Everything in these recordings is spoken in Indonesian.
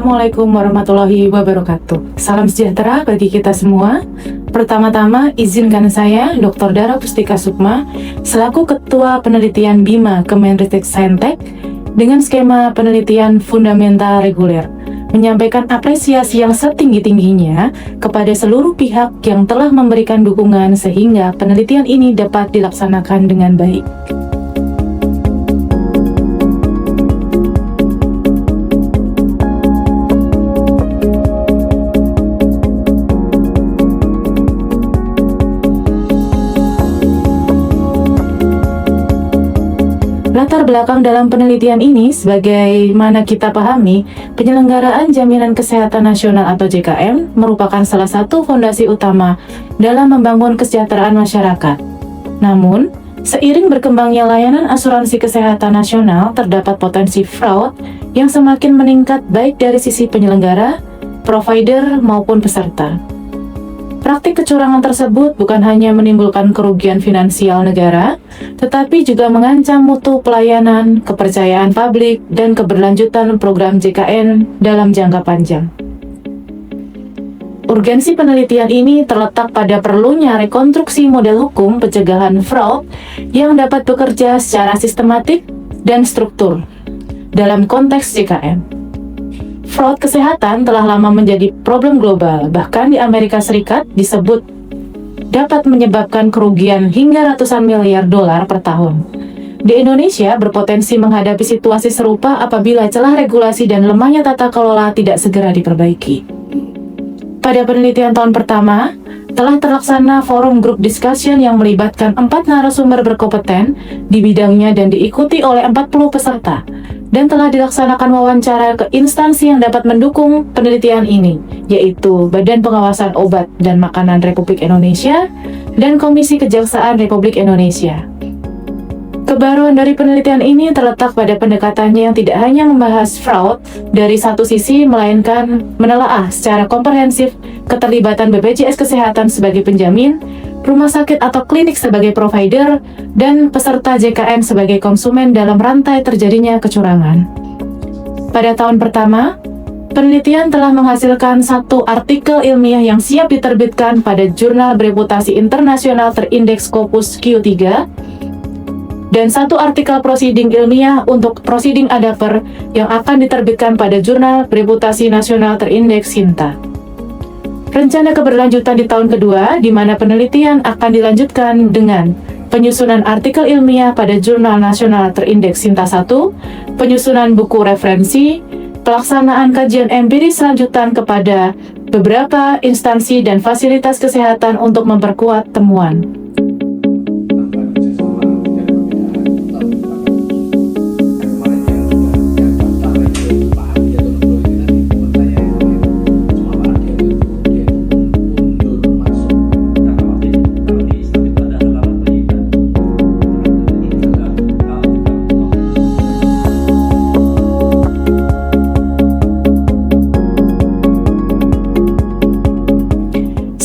Assalamualaikum warahmatullahi wabarakatuh. Salam sejahtera bagi kita semua. Pertama-tama, izinkan saya, Dr. Dara Pustika Sukma, selaku Ketua Penelitian BIMA Kemenristek Saintek, dengan skema penelitian fundamental reguler, menyampaikan apresiasi yang setinggi-tingginya kepada seluruh pihak yang telah memberikan dukungan sehingga penelitian ini dapat dilaksanakan dengan baik. Latar belakang dalam penelitian ini, sebagaimana kita pahami, penyelenggaraan Jaminan Kesehatan Nasional atau JKN merupakan salah satu fondasi utama dalam membangun kesejahteraan masyarakat. Namun, seiring berkembangnya layanan asuransi kesehatan nasional, terdapat potensi fraud yang semakin meningkat baik dari sisi penyelenggara, provider, maupun peserta. Praktik kecurangan tersebut bukan hanya menimbulkan kerugian finansial negara, tetapi juga mengancam mutu pelayanan, kepercayaan publik, dan keberlanjutan program JKN dalam jangka panjang. Urgensi penelitian ini terletak pada perlunya rekonstruksi model hukum pencegahan fraud yang dapat bekerja secara sistematik dan struktur dalam konteks JKN. Fraud kesehatan telah lama menjadi problem global, bahkan di Amerika Serikat disebut dapat menyebabkan kerugian hingga ratusan miliar dolar per tahun. Di Indonesia berpotensi menghadapi situasi serupa apabila celah regulasi dan lemahnya tata kelola tidak segera diperbaiki. Pada penelitian tahun pertama, telah terlaksana forum group discussion yang melibatkan 4 narasumber berkompeten di bidangnya dan diikuti oleh 40 peserta. Dan telah dilaksanakan wawancara ke instansi yang dapat mendukung penelitian ini, yaitu Badan Pengawasan Obat dan Makanan Republik Indonesia dan Komisi Kejaksaan Republik Indonesia. Kebaruan dari penelitian ini terletak pada pendekatannya yang tidak hanya membahas fraud dari satu sisi, melainkan menelaah secara komprehensif keterlibatan BPJS Kesehatan sebagai penjamin, rumah sakit atau klinik sebagai provider, dan peserta JKN sebagai konsumen dalam rantai terjadinya kecurangan. Pada tahun pertama, penelitian telah menghasilkan 1 artikel ilmiah yang siap diterbitkan pada jurnal bereputasi internasional terindeks Scopus Q3, dan 1 artikel prosiding ilmiah untuk prosiding adapter yang akan diterbitkan pada jurnal bereputasi nasional terindeks SINTA. Rencana keberlanjutan di tahun kedua, di mana penelitian akan dilanjutkan dengan penyusunan artikel ilmiah pada Jurnal Nasional Terindeks SINTA 1, penyusunan buku referensi, pelaksanaan kajian empiris lanjutan kepada beberapa instansi dan fasilitas kesehatan untuk memperkuat temuan.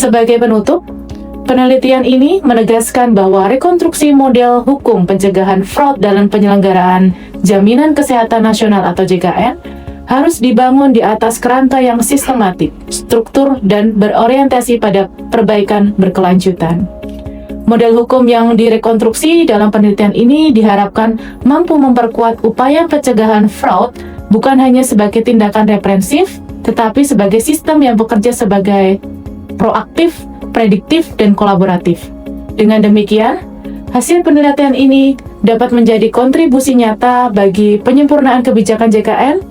Sebagai penutup, penelitian ini menegaskan bahwa rekonstruksi model hukum pencegahan fraud dalam penyelenggaraan Jaminan Kesehatan Nasional atau JKN harus dibangun di atas kerangka yang sistematik, struktur, dan berorientasi pada perbaikan berkelanjutan. Model hukum yang direkonstruksi dalam penelitian ini diharapkan mampu memperkuat upaya pencegahan fraud bukan hanya sebagai tindakan represif, tetapi sebagai sistem yang bekerja sebagai proaktif, prediktif, dan kolaboratif. Dengan demikian, hasil penelitian ini dapat menjadi kontribusi nyata bagi penyempurnaan kebijakan JKN,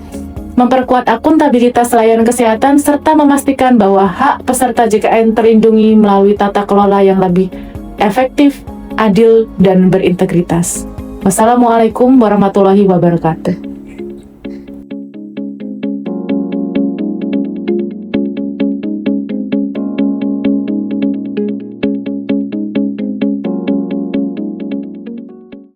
memperkuat akuntabilitas layanan kesehatan, serta memastikan bahwa hak peserta JKN terlindungi melalui tata kelola yang lebih efektif, adil, dan berintegritas. Wassalamualaikum warahmatullahi wabarakatuh.